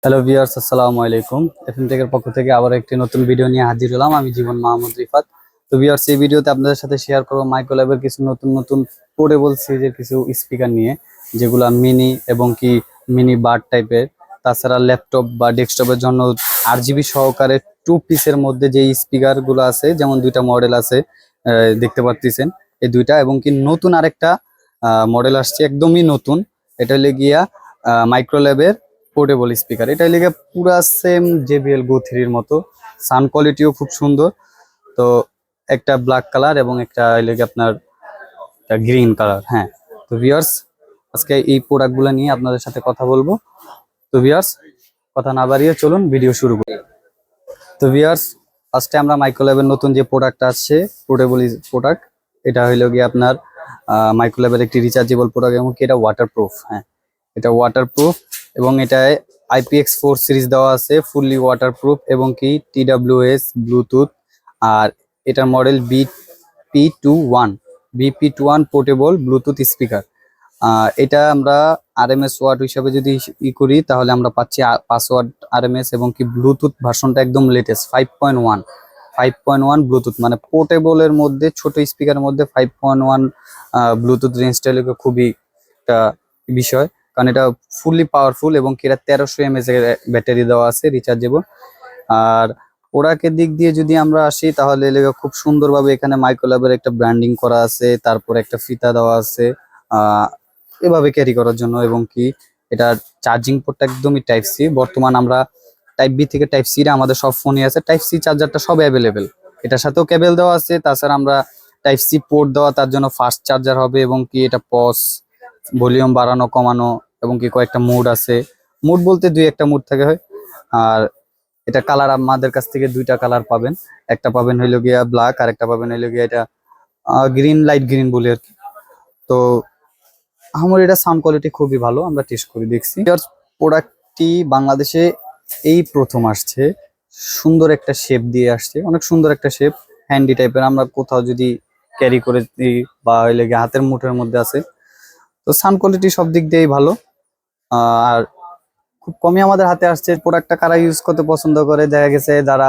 Hello viewers, আসসালামু আলাইকুম। এফএমটেকের পক্ষ থেকে আবার একটি নতুন ভিডিও নিয়ে হাজির হলাম। আমি জীবন মাহমুদ রিফাত। তো ভিউয়ার্স, এই ভিডিওতে আপনাদের সাথে শেয়ার করব মাইক্রোল্যাবের কিছু নতুন নতুন পোর্টেবল সিরিজের কিছু স্পিকার নিয়ে, যেগুলা মিনি এবং কি মিনি বার টাইপের। তাছাড়া ল্যাপটপ বা ডেস্কটপের জন্য RGB সহকারে 2 পিসের মধ্যে যে স্পিকার গুলো আছে, যেমন দুইটা মডেল আছে, দেখতে পাচ্ছেন এই দুইটা, এবং কি নতুন আরেকটা মডেল আসছে, একদমই নতুন। এটা হলে গিয়া মাইক্রোল্যাবের পোর্টেবল স্পিকার। এটা লেগে পুরা সেম JBL Go 3 এর মতো, সাউন্ড কোয়ালিটিও খুব সুন্দর। তো একটা ব্ল্যাক কালার এবং একটা লেগে আপনার গ্রিন কালার। হ্যাঁ, তো ভিউয়ার্স, আজকে এই প্রোডাক্টগুলো নিয়ে আপনাদের সাথে কথা বলবো। তো ভিউয়ার্স, কথা না বাড়িয়ে চলুন ভিডিও শুরু করি। তো ভিউয়ার্স, ফার্স্টে আমরা মাইক্রোল্যাবের নতুন যে প্রোডাক্ট আসছে, পোর্টেবল প্রোডাক্ট, এটা হইলো গিয়ে আপনার মাইক্রোল্যাবের একটি রিচার্জেবল প্রোডাক্ট, এবং কি এটা ওয়াটারপ্রুফ। হ্যাঁ, এটা ওয়াটারপ্রুফ এবং এটায় IPX4 সিরিজ দেওয়া আছে, ফুললি ওয়াটারপ্রুফ, এবং কি TWS ব্লুটুথ। আর এটার model BP21 portable Bluetooth speaker. এটা আমরা RMS ওয়াট হিসাবে যদি করি, তাহলে আমরা পাচ্ছি 5 ওয়াট RMS, এবং কি ব্লুটুথ ভার্সনটা একদম লেটেস্ট 5.1 ব্লুটুথ, মানে পোর্টেবলের মধ্যে ছোট স্পিকারের মধ্যে 5.1 ব্লুটুথ রেঞ্জটা খুবই একটা বিষয়, কারণ এটা ফুললি পাওয়ারফুল, এবং কি এটা 1300 mAh এর ব্যাটারি দেওয়া আছে, রিচার্জেবল। আর প্রোডাক্টের দিক দিয়ে যদি আমরা আসি, তাহলে খুব সুন্দরভাবে এখানে মাইক্রোল্যাবের একটা ব্র্যান্ডিং করা আছে, তারপর একটা ফিতা দেওয়া আছে এভাবে ক্যারি করার জন্য, এবং কি এটা চার্জিং পোর্টটা একদমই টাইপ সি। বর্তমান আমরা টাইপ বি থেকে টাইপ সি আমাদের সব ফোনই আছে, টাইপ সি চার্জারটা সব অ্যাভেলেবেল। এটার সাথেও কেবল দেওয়া আছে, তাছাড়া আমরা টাইপ সি পোর্ট দেওয়া, তার জন্য ফাস্ট চার্জার হবে, এবং কি এটা পজ, ভলিউম বাড়ানো কমানো, এবং কি কয়েকটা মুড আছে। মুড বলতে দুই একটা মুড থাকে হয়। আর এটা কালার আমাদের কাছ থেকে দুইটা কালার পাবেন, একটা পাবেন হইলো গিয়া ব্ল্যাক, আর একটা পাবেন হইলো গিয়া এটা গ্রিন, লাইট গ্রিন বলে আর কি। তো আমার এটা সাউন্ড কোয়ালিটি খুবই ভালো, আমরা টেস্ট করে দেখছি। প্রোডাক্টটি বাংলাদেশে এই প্রথম আসছে, সুন্দর একটা শেপ দিয়ে আসছে, অনেক সুন্দর একটা শেপ, হ্যান্ডি টাইপের। আমরা কোথাও যদি ক্যারি করে দিই বা হইলে গিয়ে হাতের মুঠের মধ্যে আছে, তো সাউন্ড কোয়ালিটি সব দিক দিয়েই ভালো। আর খুব কমই আমাদের হাতে আসছে। প্রোডাক্টটা কারা ইউজ করতে পছন্দ করে, দেখা গেছে যারা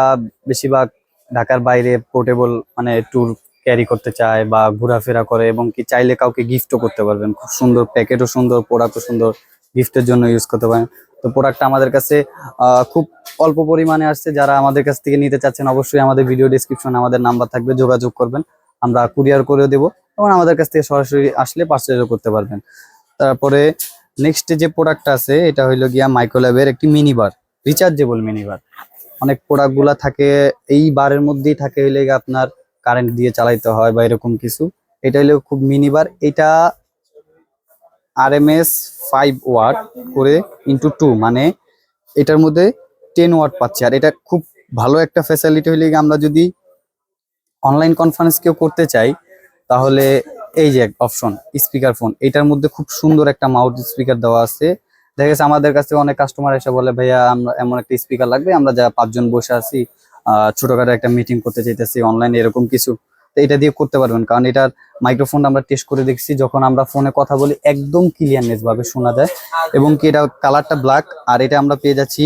বেশিরভাগ ঢাকার বাইরে পোর্টেবল মানে ট্যুর ক্যারি করতে চায় বা ঘোরাফেরা করে, এবং কি চাইলে কাউকে গিফটও করতে পারবেন। খুব সুন্দর প্যাকেটও সুন্দর, প্রোডাক্টও সুন্দর, গিফটের জন্য ইউজ করতে পারেন। তো প্রোডাক্টটা আমাদের কাছে খুব অল্প পরিমাণে আসছে। যারা আমাদের কাছ থেকে নিতে চাচ্ছেন, অবশ্যই আমাদের ভিডিও ডিসক্রিপশনে আমাদের নাম্বার থাকবে, যোগাযোগ করবেন, আমরা কুরিয়ার করে দেবো, এবং আমাদের কাছ থেকে সরাসরি আসলে পারচেজও করতে পারবেন। তারপরে নেক্সট যে প্রোডাক্ট আছে, এটা হইলো গিয়া মাইক্রোল্যাবের একটি মিনিবার, রিচার্জেবল মিনিবার। অনেক প্রোডাক্ট গুলা থাকে এই বারের মধ্যেই থাকে, হইলে গিয়ে আপনার কারেন্ট দিয়ে চালাইতে হয় বা এরকম কিছু। এটা হইলো খুব মিনিবার। এটা RMS 5 ওয়াট করে ইন্টু 2, মানে এটার মধ্যে 10 ওয়াট পাচ্ছি। আর এটা খুব ভালো একটা ফ্যাসিলিটি হইলে গিয়ে আমরা যদি অনলাইন কনফারেন্স কেউ করতে চাই, তাহলে এই যে অপশন স্পিকার ফোন, এটার মধ্যে খুব সুন্দর একটা মাউথ স্পিকার দেওয়া আছে। দেখা গেছে আমাদের কাছে অনেক কাস্টমার এসে বলে, ভাইয়া আমরা এমন একটা স্পিকার লাগবে, আমরা যা 5 জন বসে আছি, ছোটখাটো একটা মিটিং করতে চাইতেছি অনলাইনে, এরকম কিছু। তো এটা দিয়ে করতে পারবেন, কারণ এটার মাইক্রোফোন আমরা টেস্ট করে দেখছি, যখন আমরা ফোনে কথা বলি একদম ক্লিয়ারনেস ভাবে শোনা যায়। এবং কি এটা কালারটা ব্ল্যাক, আর এটা আমরা পেয়ে যাচ্ছি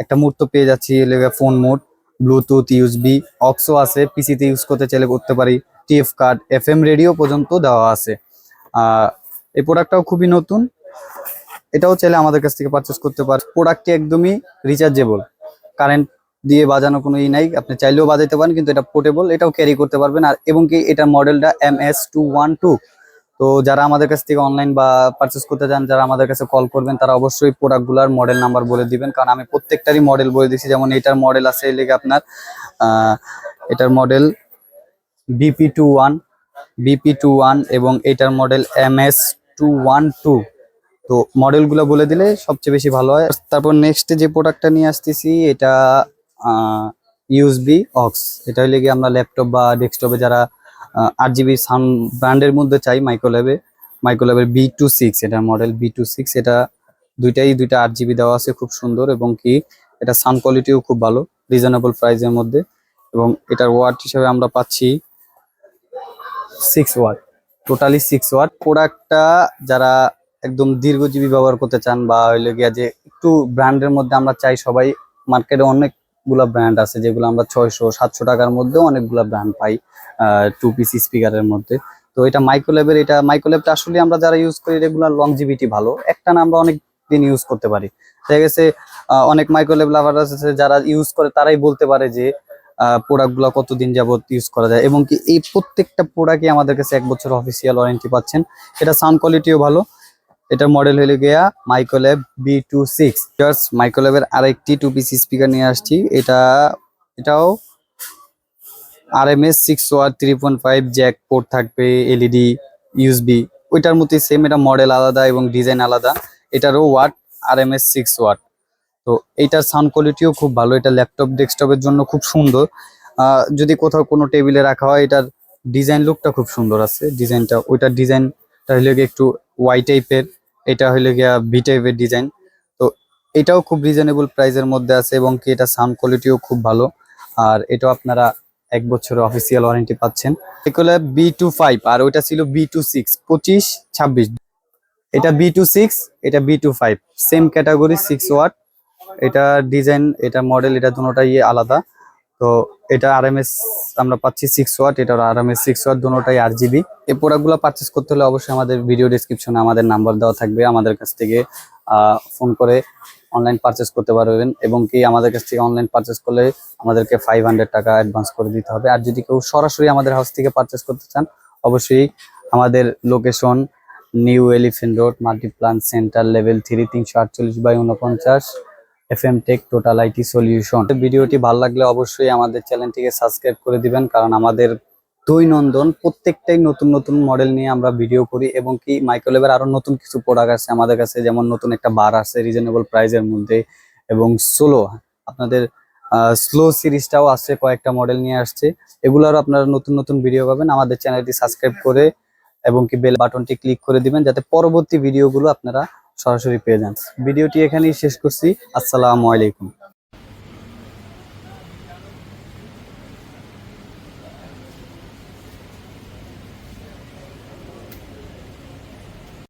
একটা মুড তো পেয়ে যাচ্ছি, ফোন মোড, ব্লুটুথ, USB, অক্সও আছে, পিসিতে ইউজ করতে চাইলে করতে পারি, TF কার্ড, FM রেডিও পর্যন্ত দেওয়া আছে। এই প্রোডাক্টটাও খুবই নতুন, এটাও চাইলে আমাদের কাছ থেকে পারচেস করতে পারে। প্রোডাক্টটি একদমই রিচার্জেবল, কারেন্ট দিয়ে বাজানো কোনো নাই, আপনি চাইলেও বাজাইতে পারেন, কিন্তু এটা পোর্টেবল, এটাও ক্যারি করতে পারবেন। আর এবং কি এটার মডেলটা MS212। তো যারা আমাদের কাছ থেকে অনলাইন বা পারচেস করতে চান, যারা আমাদের কাছে কল করবেন, তারা অবশ্যই প্রোডাক্টগুলোর মডেল নাম্বার বলে দিবেন, কারণ আমি প্রত্যেকটারই মডেল বলে দিচ্ছি। যেমন এটার মডেল আছে লেগে আপনার এটার মডেল BP21 এবং এটার মডেল MS212। তো মডেলগুলো বলে দিলে সবচেয়ে বেশি ভালো হয়। তারপর নেক্সট যে প্রোডাক্টটা নিয়ে আসতেছি, এটা USB অক্স। এটা হলে গিয়ে আমরা ল্যাপটপ বা ডেস্কটপে যারা RGB সাউন্ড ব্র্যান্ডের মধ্যে চাই, মাইক্রোল্যাবের B26, এটার মডেল B26। এটা দুইটা RGB দেওয়া আছে, খুব সুন্দর, এবং কি এটা সাউন্ড কোয়ালিটিও খুব ভালো, রিজনেবল প্রাইসের মধ্যে। এবং এটার ওয়াট হিসেবে আমরা পাচ্ছি 6 ওয়াট, টোটালি 6 ওয়াট। প্রোডাক্টটা যারা একদম দীর্ঘজীবী ব্যবহার করতে চান, বা হইলে গিয়া যে একটু ব্র্যান্ডের মধ্যে আমরা চাই সবাই। মার্কেটে অনেকগুলা ব্র্যান্ড আছে যেগুলো আমরা 600-700 টাকার মধ্যে অনেকগুলা ব্র্যান্ড পাই 2 পিস স্পিকারের মধ্যে। তো এটা মাইক্রোল্যাবের, এটা মাইক্রোল্যাবটা আসলে আমরা যারা ইউজ করি রেগুলার লংজিভিটি ভালো, একটা না আমরা অনেক দিন ইউজ করতে পারি। দেখা গেছে অনেক মাইক্রোল্যাব লাভার আছে যারা ইউজ করে তারাই বলতে পারে যে প্রোডাক্ট গুলা কতদিন যাবত ইউজ করা যায়, এবং কি এই প্রত্যেকটা প্রোডাক্টই আমাদের কাছে 1 বছর অফিসিয়াল ওয়ারেন্টি পাচ্ছেন। এটা সাউন্ড কোয়ালিটিও ভালো। এটার মডেল হলো গিয়া মাইক্রোল্যাব B26। জাস্ট মাইক্রোল্যাবের আরেকটি 2 পিস স্পিকার নিয়ে আসছি। এটাও RMS 6 ওয়াট 3.5 জ্যাক পোর্ট থাকবে, এলইডি, ইউএসবি। ওইটার মধ্যে সেম, এটা মডেল আলাদা এবং ডিজাইন আলাদা। এটারও ওয়াট RMS 6 ওয়াট। তো এইটার সাউন্ড কোয়ালিটিও খুব ভালো। এটা ল্যাপটপ ডেস্কটপের জন্য খুব সুন্দর। যদি কোথাও কোনো টেবিলে রাখা হয়, এটার ডিজাইন লুকটা খুব সুন্দর আছে। ডিজাইনটা, ওইটার ডিজাইনটা হইলে গিয়ে একটু ওয়াই টাইপের, এটা হইলে গিয়া ভি টাইপের ডিজাইন। তো এটাও খুব রিজনেবল প্রাইসের মধ্যে আছে, এবং কি এটা সাউন্ড কোয়ালিটিও খুব ভালো। আর এটাও আপনারা 1 বছরের অফিসিয়াল ওয়ারেন্টি পাচ্ছেন। এগুলো B25, আর ওইটা ছিল B26, 25-26। এটা B26, এটা B25, সেম ক্যাটাগরি, 6 ওয়াট। এটা ডিজাইন, এটা মডেল, এটা দুটোটাই আলাদা। তো এটা RMS আমরা পাচ্ছি 6 ওয়াট, এটার RMS 6 ওয়াট, দুটোটাই RGB। এই প্রোডাক্টগুলো পারচেস করতে হলে অবশ্যই আমাদের ভিডিও ডেসক্রিপশনে আমাদের নাম্বার দেওয়া থাকবে। আমাদের কাছ থেকে ফোন করে অনলাইন পারচেস করতে পারবেন, এবং কি আমাদের কাছ থেকে অনলাইন পারচেস করলে আমাদেরকে 500 টাকা অ্যাডভান্স করে দিতে হবে। আর যদি কেউ সরাসরি আমাদের হাউস থেকে পারচেস করতে চান, অবশ্যই আমাদের location new elephant road, Multiplan centre, level 3, 348/49, FM take total IT solution. ভিডিওটি ভালো লাগলে অবশ্যই আমাদের চ্যানেলটিকে সাবস্ক্রাইব করে দিবেন, কারণ আমাদের দৈনন্দিন প্রত্যেকটাই নতুন নতুন মডেল নিয়ে আমরা ভিডিও করি, এবং কি মাইক্রোল্যাবের আরো নতুন কিছু প্রোডাক্ট আছে আমাদের কাছে। যেমন নতুন একটা বার আছে রিজনেবল প্রাইসের মধ্যে, এবং স্লো, আপনাদের স্লো সিরিজটাও আছে, কয়েকটা মডেল নিয়ে আসছে। এগুলোরও আপনারা নতুন নতুন ভিডিও পাবেন। আমাদের চ্যানেলটি সাবস্ক্রাইব করে এবং কি বেল বাটনটি ক্লিক করে দিবেন, যাতে পরবর্তী ভিডিওগুলো আপনারা সরাসরি পেয়ে যান। ভিডিওটি এখানেই শেষ করছি। আসসালামু আলাইকুম।